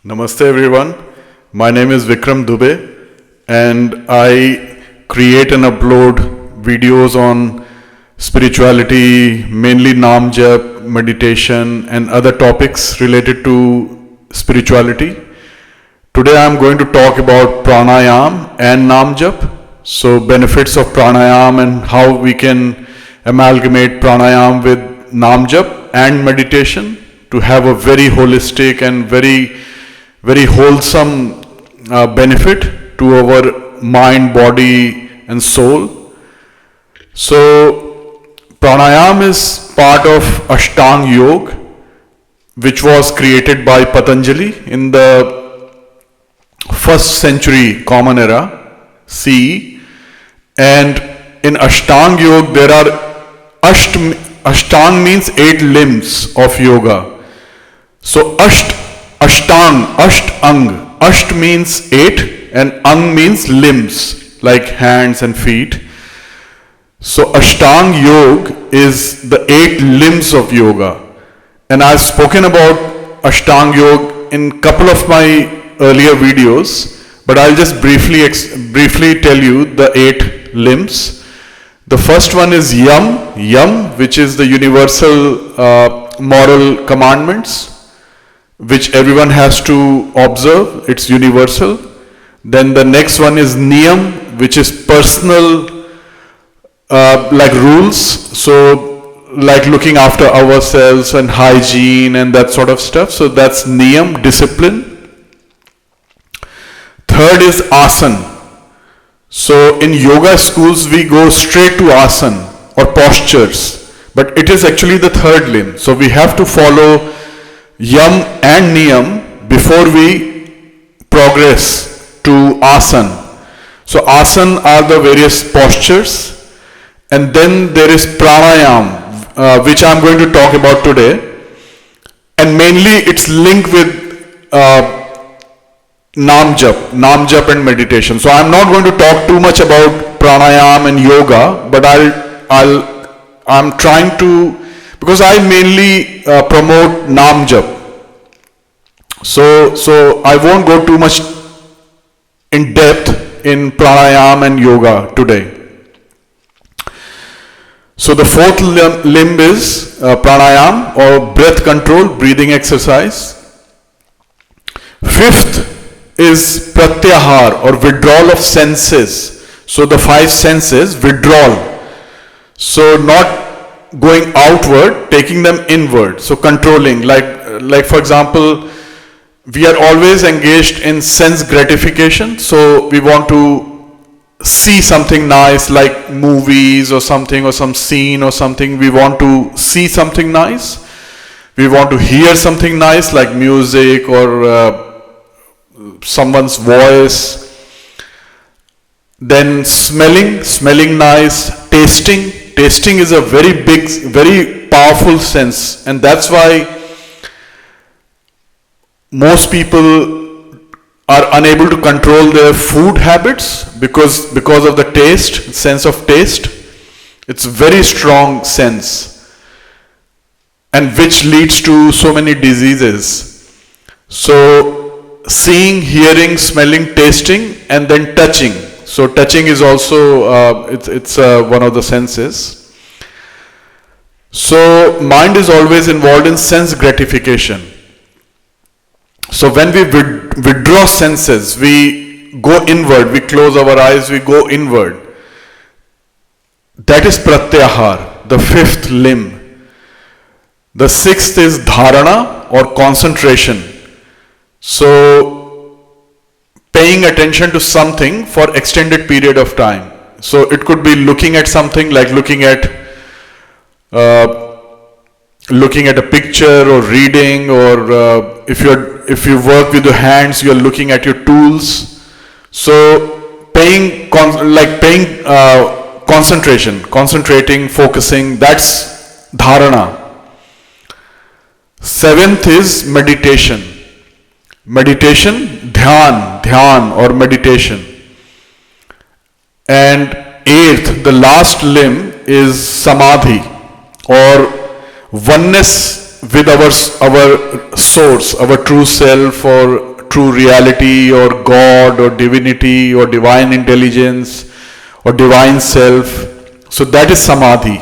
Namaste everyone. My name is Vikram Dubey and I create and upload videos on spirituality, mainly Naam Jap, meditation and other topics related to spirituality. Today I am going to talk about pranayam and Naam Jap. So benefits of pranayam and how we can amalgamate pranayam with Naam Jap and meditation to have a very holistic and very wholesome benefit to our mind, body and soul. So pranayam is part of Ashtanga Yoga, which was created by Patanjali in the 1st century Common Era CE. And in Ashtanga Yoga there are Ashtanga means 8 limbs of yoga. So Ashtang, Asht means 8 and Ang means limbs like hands and feet. So Ashtang Yoga is the 8 limbs of yoga. And I've spoken about Ashtang Yoga in couple of my earlier videos, but I'll just briefly tell you the 8 limbs. The first one is Yam, which is the universal moral commandments, which everyone has to observe. It's universal. Then the next one is Niyam, which is personal, like rules. So like looking after ourselves and hygiene and that sort of stuff. So that's Niyam, discipline. Third is Asan. So in yoga schools we go straight to Asan or postures, but it is actually the third limb. So we have to follow Yam and Niyam before we progress to Asan. So Asan are the various postures, and then there is Pranayam, which I am going to talk about today, and mainly it's linked with Naam Jap and meditation. So I am not going to talk too much about Pranayam and yoga, but I'm trying to, because I mainly promote Naam Jap. So I won't go too much in depth in pranayam and yoga today. So the fourth limb is pranayam or breath control, breathing exercise. Fifth is pratyahar or withdrawal of senses. So the 5 senses, withdrawal. So not going outward, taking them inward. So controlling, like for example, we are always engaged in sense gratification. So we want to see something nice like movies or something, or some scene or something. We want to see something nice. We want to hear something nice like music or someone's voice. Then smelling nice. Tasting is a very big, very powerful sense, and that's why most people are unable to control their food habits because of the taste, sense of taste. It's very strong sense, and which leads to so many diseases. So seeing, hearing, smelling, tasting, and then touching. So touching is also it's one of the senses. So mind is always involved in sense gratification. So when we withdraw senses, we go inward, we close our eyes, we go inward. That is pratyahar, the 5th limb. The 6th is dharana or concentration. So paying attention to something for extended period of time. So it could be looking at something like looking at a picture or reading, or if you work with your hands, you are looking at your tools. So concentration, concentrating, focusing, that's dharana. 7th is meditation. Dhyan or meditation. And 8th, the last limb is samadhi or oneness with our source, our true self, or true reality or God or divinity or divine intelligence or divine self. So that is samadhi.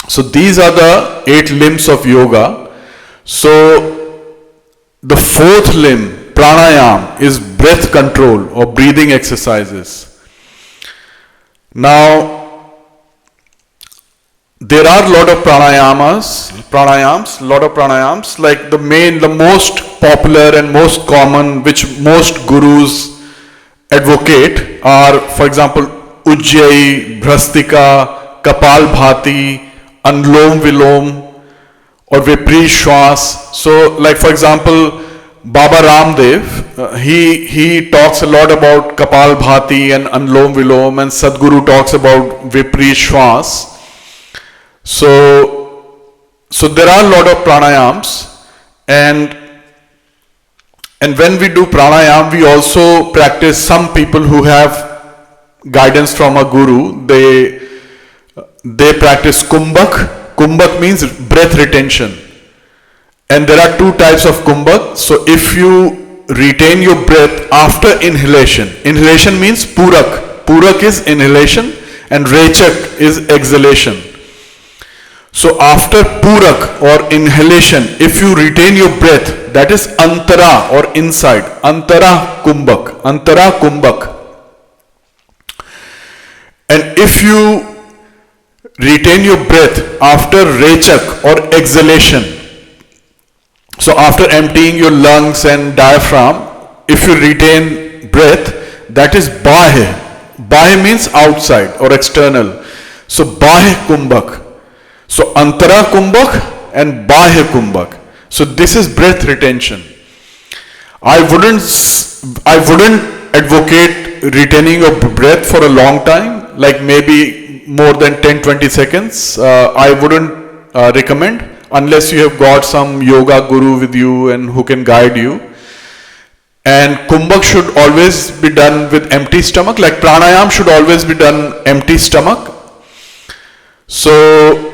So these are the 8 limbs of yoga. So the 4th limb, pranayam, is breath control or breathing exercises. Now, there are a lot of pranayams, like the most popular and most common, which most gurus advocate are, for example, Ujjayi, Bhrastika, Kapalbhati, Anulom Vilom, or Vipri Shwas. So, like for example, Baba Ramdev, he talks a lot about Kapalbhati and Anulom Vilom, and Sadhguru talks about Vipri Shwas. So there are a lot of pranayams, and when we do pranayam, we also practice. Some people who have guidance from a guru, they practice kumbhak. Kumbhak means breath retention, and there are 2 types of kumbhak. So if you retain your breath after inhalation means purak is inhalation and rechak is exhalation. So after purak or inhalation, if you retain your breath, that is antara or inside, antara kumbhak. And if you retain your breath after rechak or exhalation, so after emptying your lungs and diaphragm, if you retain breath, that is bahe. Bahe means outside or external. So bahe kumbhak. So antara kumbhak and bahe kumbhak. So this is breath retention. I wouldn't advocate retaining your breath for a long time, like maybe more than 10-20 seconds. I wouldn't recommend, unless you have got some yoga guru with you and who can guide you. And kumbhak should always be done with empty stomach, like pranayam should always be done empty stomach. So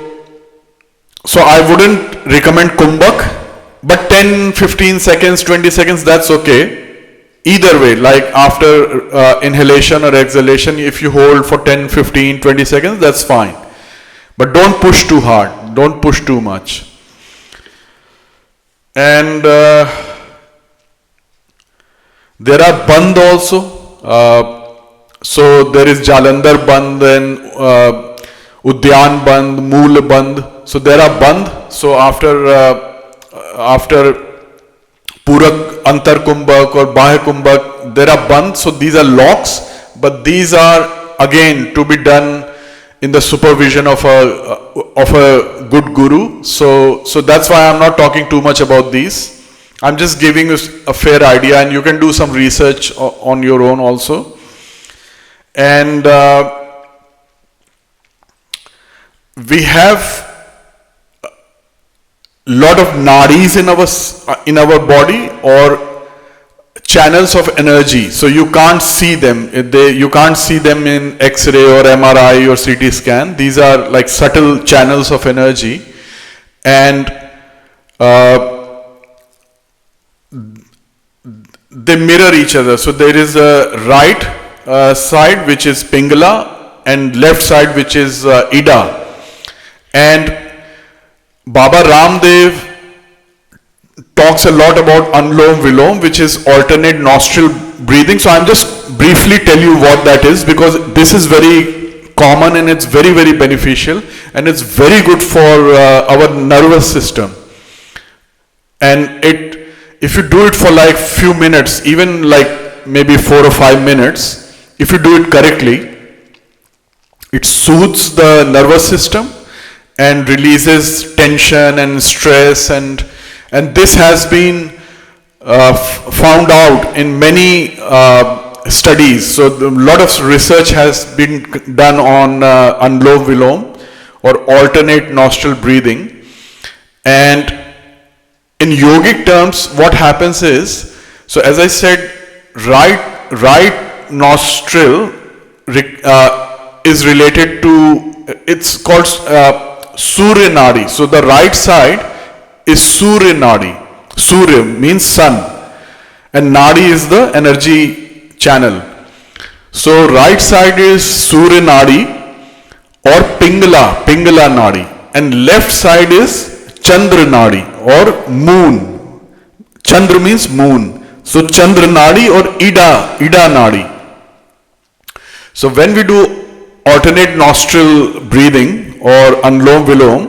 I wouldn't recommend kumbhak, but 10, 15 seconds, 20 seconds, that's okay. Either way, like after inhalation or exhalation, if you hold for 10, 15, 20 seconds, that's fine. But don't push too hard, don't push too much. And there are bandh also. So there is Jalandhar bandh and Udyan bandh, Mool bandh. So there are bandh. So after Purak, Antar Kumbhak or Bahe Kumbhak, there are bandh. So these are locks, but these are again to be done in the supervision of a good guru. So that's why I'm not talking too much about these. I'm just giving you a fair idea, and you can do some research on your own also. And we have lot of nadis in our body, or channels of energy. So you can't see them. You can't see them in X-ray or MRI or CT scan. These are like subtle channels of energy, and they mirror each other. So there is a right side which is Pingala, and left side which is Ida. And Baba Ramdev talks a lot about Anulom Vilom, which is alternate nostril breathing. So I'm just briefly tell you what that is, because this is very common and it's very, very beneficial, and it's very good for our nervous system. And if you do it for like few minutes, even like maybe 4 or 5 minutes, if you do it correctly, it soothes the nervous system and releases tension and stress, and this has been found out in many studies. So a lot of research has been done on Anulom Vilom, or alternate nostril breathing. And in yogic terms, what happens is, so as I said, right nostril is related to, it's called Surya Nadi. So the right side is Surya Nadi. Surya means sun. and Nadi is the energy channel. So right side is Surya Nadi or Pingala Nadi, and left side is Chandra Nadi or moon. Chandra means moon. So Chandra Nadi or Ida Nadi. So when we do alternate nostril breathing or Anulom Vilom,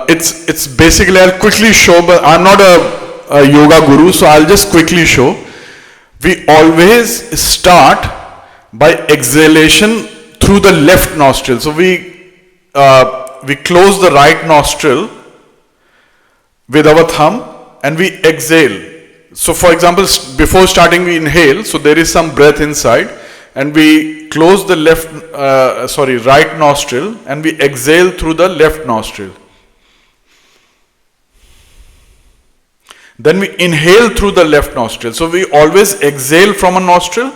it's basically, I'll quickly show, but I'm not a yoga guru, so I'll just quickly show. We always start by exhalation through the left nostril. So we close the right nostril with our thumb and we exhale. So for example, before starting we inhale, so there is some breath inside, and we close the right nostril and we exhale through the left nostril. Then we inhale through the left nostril. So we always exhale from a nostril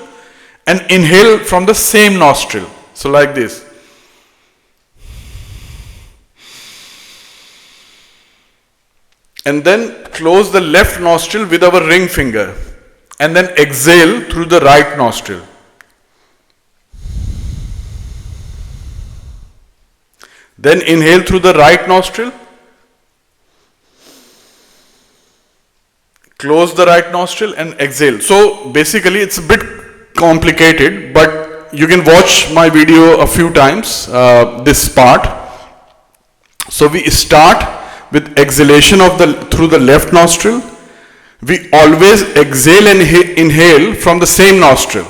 and inhale from the same nostril. So like this. And then close the left nostril with our ring finger and then exhale through the right nostril. Then inhale through the right nostril, close the right nostril and exhale. So basically it's a bit complicated, but you can watch my video a few times, this part. So we start with exhalation through the left nostril. We always exhale and inhale from the same nostril.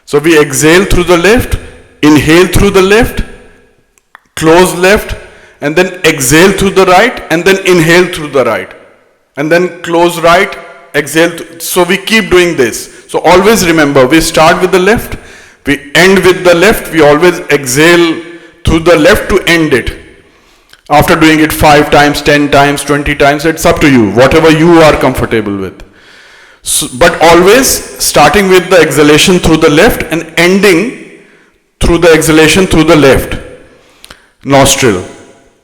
So we exhale through the left, inhale through the left, close left, and then exhale through the right, and then inhale through the right, and then close right, exhale. So we keep doing this. So always remember, we start with the left, we end with the left, we always exhale through the left to end it. After doing it 5 times, 10 times, 20 times, it's up to you, whatever you are comfortable with. So, but always starting with the exhalation through the left and ending through the exhalation through the left nostril,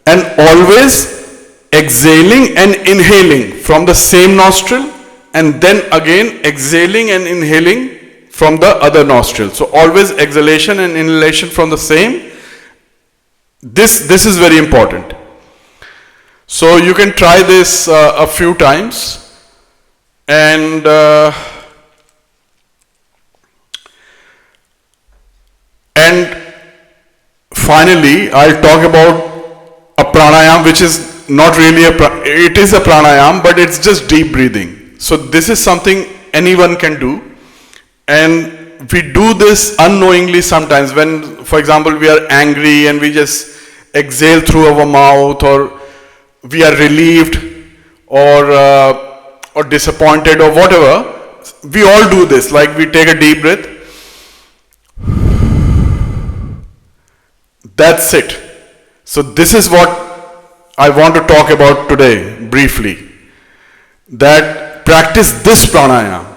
and always exhaling and inhaling from the same nostril, and then again exhaling and inhaling from the other nostril. So always exhalation and inhalation from the same. This is very important. So you can try this a few times, and finally, I'll talk about a pranayam, which is not really it is a pranayam, but it's just deep breathing. So this is something anyone can do, and we do this unknowingly sometimes when, for example, we are angry and we just exhale through our mouth, or we are relieved or disappointed or whatever. We all do this, like we take a deep breath. That's it. So this is what I want to talk about today briefly. That practice this pranayama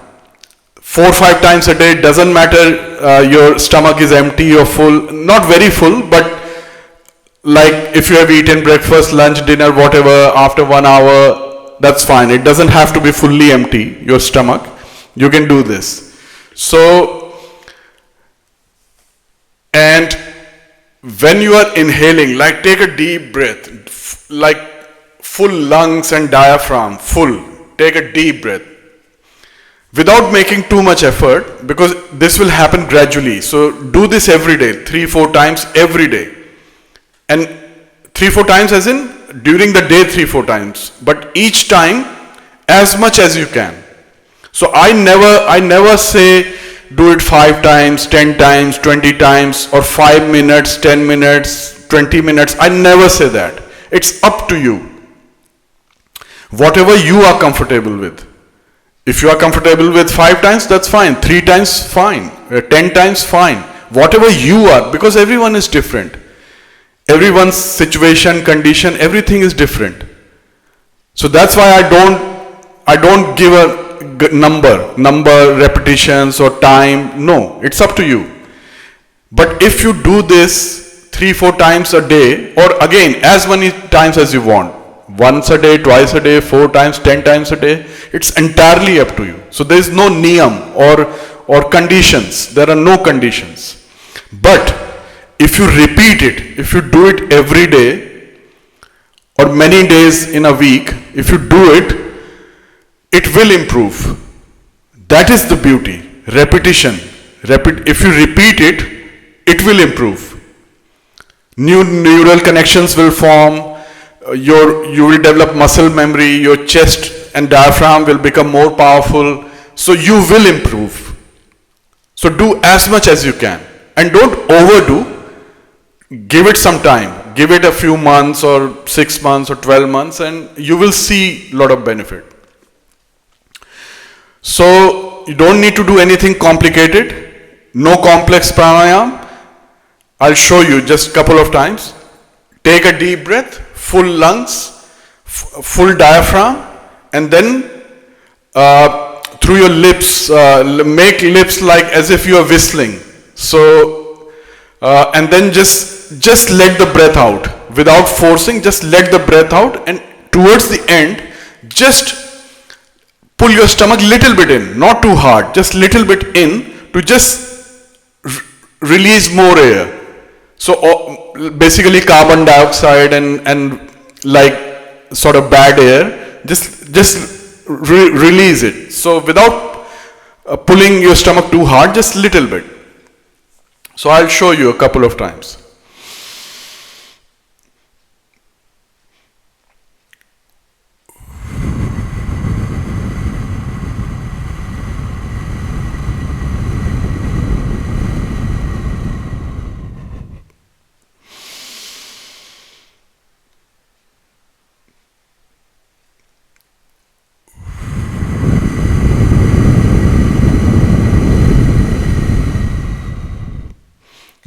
4 or 5 times a day. Doesn't matter your stomach is empty or full, not very full, but like if you have eaten breakfast, lunch, dinner, whatever, after 1 hour, that's fine. It doesn't have to be fully empty, your stomach. You can do this. So, and when you are inhaling, like take a deep breath, like full lungs and diaphragm, full. Take a deep breath without making too much effort, because this will happen gradually. So do this every day, 3-4 times every day. And 3-4 times as in during the day 3-4 times, but each time as much as you can. So I never say do it 5 times, 10 times, 20 times, or 5 minutes, 10 minutes, 20 minutes. I never say that. It's up to you. Whatever you are comfortable with. If you are comfortable with 5 times, that's fine. 3 times, fine. 10 times, fine. Whatever you are, because everyone is different. Everyone's situation, condition, everything is different. So that's why I don't give a number, repetitions or time. No, it's up to you. But if you do this 3-4 times a day, or again as many times as you want, once a day, twice a day, 4 times, 10 times a day. It's entirely up to you. So there is no niyam or conditions. There are no conditions. But if you repeat it, if you do it every day or many days in a week, if you do it, it will improve. That is the beauty. Repetition. If you repeat it, it will improve. New neural connections will form. You will develop muscle memory. Your chest and diaphragm will become more powerful. So you will improve. So do as much as you can. And don't overdo. Give it some time. Give it a few months or 6 months or 12 months and you will see a lot of benefit. So you don't need to do anything complicated. No complex pranayam. I'll show you just a couple of times. Take a deep breath, full lungs, full diaphragm, and then through your lips, make lips like as if you are whistling. So, and then just let the breath out without forcing. Just let the breath out, and towards the end, just pull your stomach little bit in, not too hard, just little bit in to just release more air. So basically carbon dioxide and like sort of bad air, just release it. So without pulling your stomach too hard, just little bit. So I'll show you a couple of times.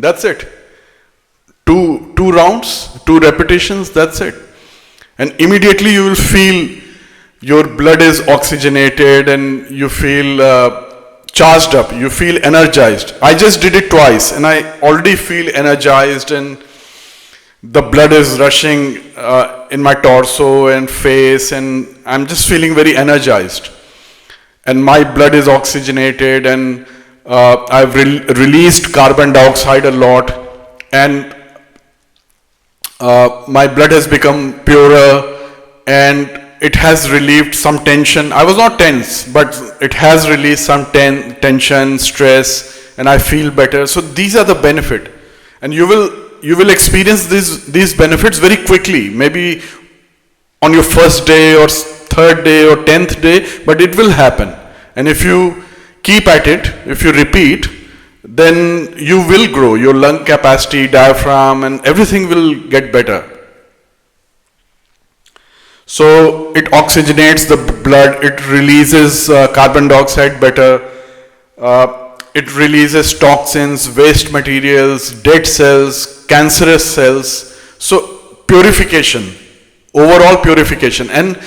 That's it. Two rounds, 2 repetitions, that's it. And immediately you will feel your blood is oxygenated and you feel charged up, you feel energized. I just did it twice and I already feel energized and the blood is rushing in my torso and face and I'm just feeling very energized. And my blood is oxygenated and I've released carbon dioxide a lot and my blood has become purer and it has relieved some tension. I was not tense, but it has released some tension, stress, and I feel better. So these are the benefit. And you will experience these benefits very quickly, maybe on your first day or third day or 10th day, but it will happen. And if you keep at it, if you repeat, then you will grow. Your lung capacity, diaphragm, and everything will get better. So it oxygenates the blood, it releases carbon dioxide better, it releases toxins, waste materials, dead cells, cancerous cells. So purification, overall purification. And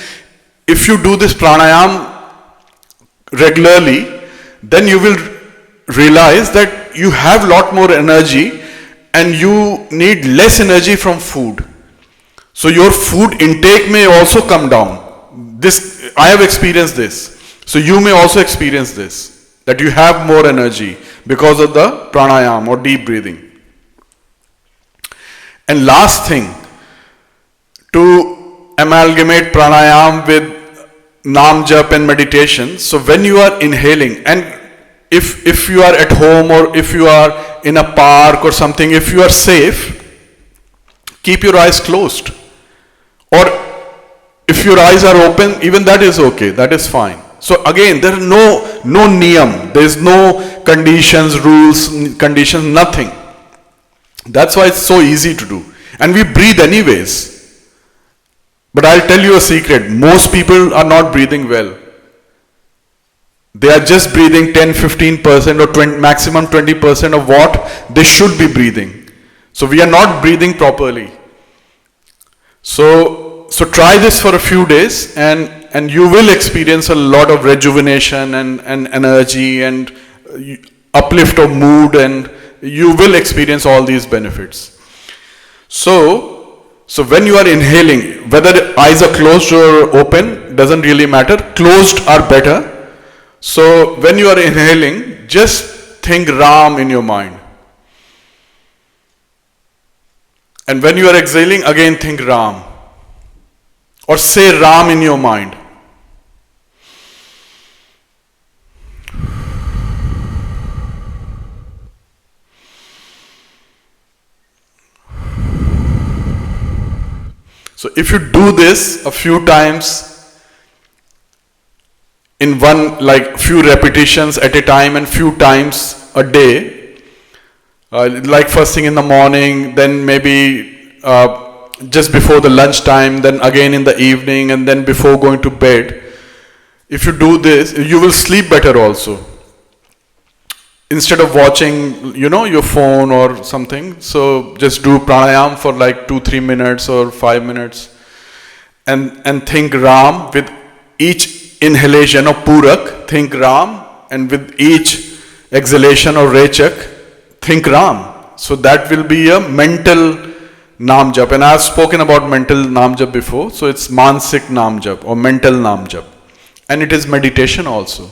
if you do this pranayam regularly, then you will realize that you have a lot more energy and you need less energy from food. So your food intake may also come down. I have experienced this. So you may also experience this, that you have more energy because of the pranayam or deep breathing. And last thing, to amalgamate pranayam with Nam Jap and meditation. So when you are inhaling, and if you are at home or if you are in a park or something, if you are safe, keep your eyes closed. Or if your eyes are open, even that is okay, that is fine. So again, there are no niyam, there is no conditions, rules, conditions, nothing. That's why it's so easy to do. And we breathe anyways. But I'll tell you a secret, most people are not breathing well. They are just breathing 10-15% or maximum 20% of what they should be breathing. So we are not breathing properly. So try this for a few days and you will experience a lot of rejuvenation and energy and uplift of mood, and you will experience all these benefits. So So when you are inhaling, whether eyes are closed or open, doesn't really matter. Closed are better. So when you are inhaling, just think Ram in your mind. And when you are exhaling, again think Ram. Or say Ram in your mind. So if you do this a few times in one, like few repetitions at a time and few times a day, like first thing in the morning, then maybe just before the lunch time, then again in the evening, and then before going to bed. If you do this, you will sleep better also. Instead of watching, your phone or something, so just do pranayam for like 2-3 minutes or 5 minutes, and think Ram with each inhalation of Purak, think Ram, and with each exhalation of Rechak, think Ram. So that will be a mental Naam Jap. And I have spoken about mental Naam Jap before, so it's Mansik Naam Jap or mental Naam Jap. And it is meditation also,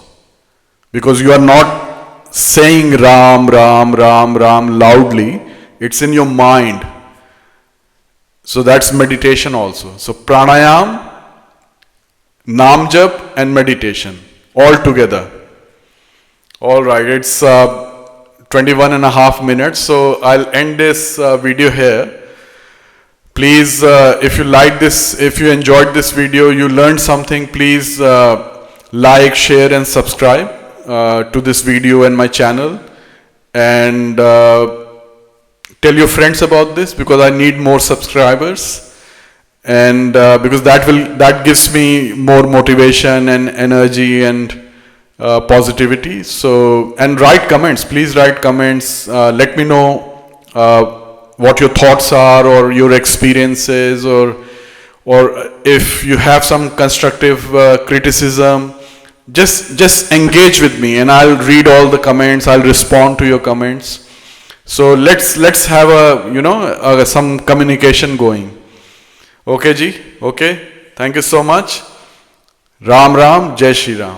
because you are not saying Ram, Ram, Ram, Ram loudly, it's in your mind. So that's meditation also. So pranayam, Naam Jap and meditation all together. All right, it's 21 and a half minutes, so I'll end this video here. Please, if you like this, if you enjoyed this video, you learned something, please like, share and subscribe to this video and my channel, and tell your friends about this, because I need more subscribers, and because that gives me more motivation and energy and positivity. So, and write comments, please write comments, let me know what your thoughts are or your experiences, or if you have some constructive criticism. Just engage with me, and I'll read all the comments, I'll respond to your comments. So let's have some communication going. Okay ji, okay, thank you so much. Ram Ram, Jai Shri Ram.